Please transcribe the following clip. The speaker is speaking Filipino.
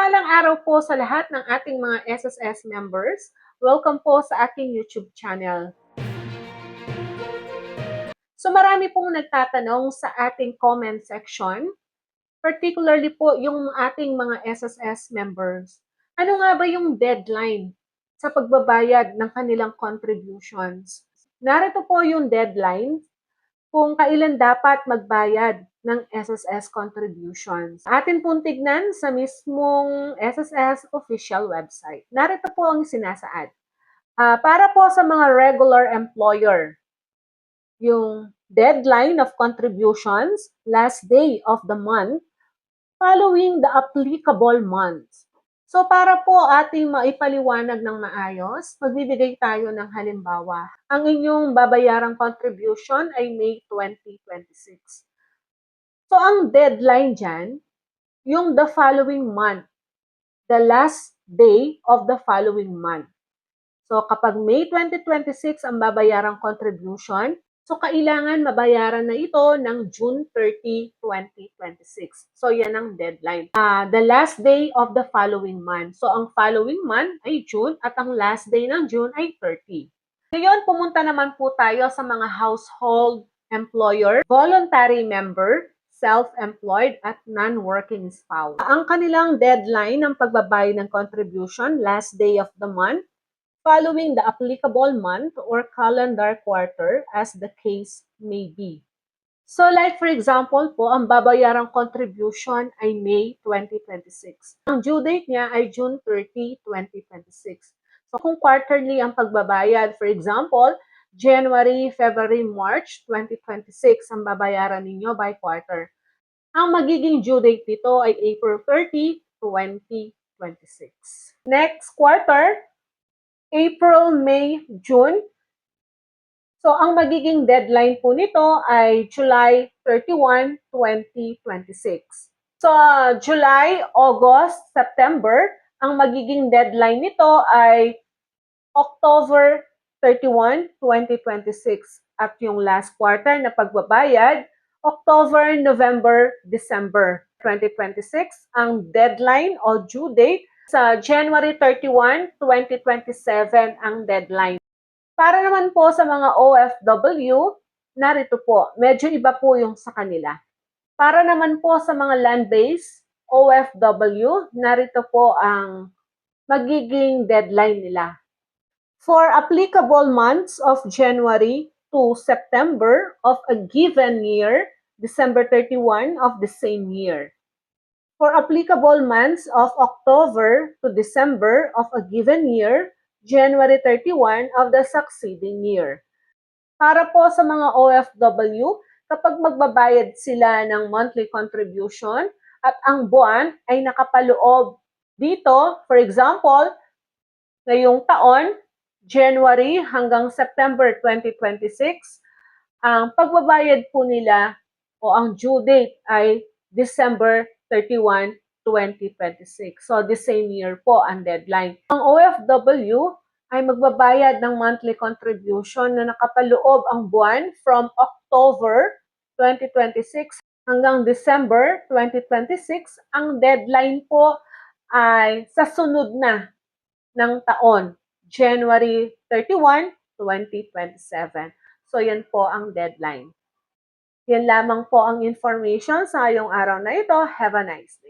Mapagpalang araw po sa lahat ng ating mga SSS members. Welcome po sa aking YouTube channel. So marami pong nagtatanong sa ating comment section, particularly po yung ating mga SSS members. Ano nga ba yung deadline sa pagbabayad ng kanilang contributions? Narito po yung deadline kung kailan dapat magbayad ng SSS contributions. Atin pong tignan sa mismong SSS official website. Narito po ang sinasaad. Para po sa mga regular employer, yung deadline of contributions, last day of the month, following the applicable month. So para po ating maipaliwanag ng maayos, magbibigay tayo ng halimbawa. Ang inyong babayarang contribution ay May 2026. So ang deadline dyan, yung the following month, the last day of the following month. So kapag May 2026 ang babayarang contribution, so kailangan mabayaran na ito ng June 30, 2026. So yan ang deadline. The last day of the following month. So ang following month ay June at ang last day ng June ay 30. Ngayon, pumunta naman po tayo sa mga household employer, voluntary member, self-employed at non-working spouse. Ang kanilang deadline ng pagbabayad ng contribution, last day of the month, following the applicable month or calendar quarter as the case may be. So like for example po, ang babayarang contribution ay May 2026. Ang due date niya ay June 30, 2026. So kung quarterly ang pagbabayad, for example, January, February, March 2026 ang babayaran ninyo by quarter. Ang magiging due date nito ay April 30, 2026. Next quarter, April, May, June. So, ang magiging deadline po nito ay July 31, 2026. So, July, August, September, ang magiging deadline nito ay October 31, 2026. At yung last quarter na pagbabayad, October, November, December 2026. Ang deadline o due date sa January 31, 2027 ang deadline. Para naman po sa mga OFW, narito po, medyo iba po yung sa kanila. Para naman po sa mga land-based OFW, narito po ang magiging deadline nila. For applicable months of January to September of a given year, December 31 of the same year. For applicable months of October to December of a given year, January 31 of the succeeding year. Para po sa mga OFW, kapag magbabayad sila ng monthly contribution at ang buwan ay nakapaloob dito, for example, ngayong taon, January hanggang September 2026, ang pagbabayad po nila o ang due date ay December 31, 2026. So, the same year po ang deadline. Ang OFW ay magbabayad ng monthly contribution na nakapaloob ang buwan from October 2026 hanggang December 2026. Ang deadline po ay sa sunod na ng taon, January 31, 2027. So, yan po ang deadline. Yan lamang po ang information sa ngayong araw na ito. Have a nice day.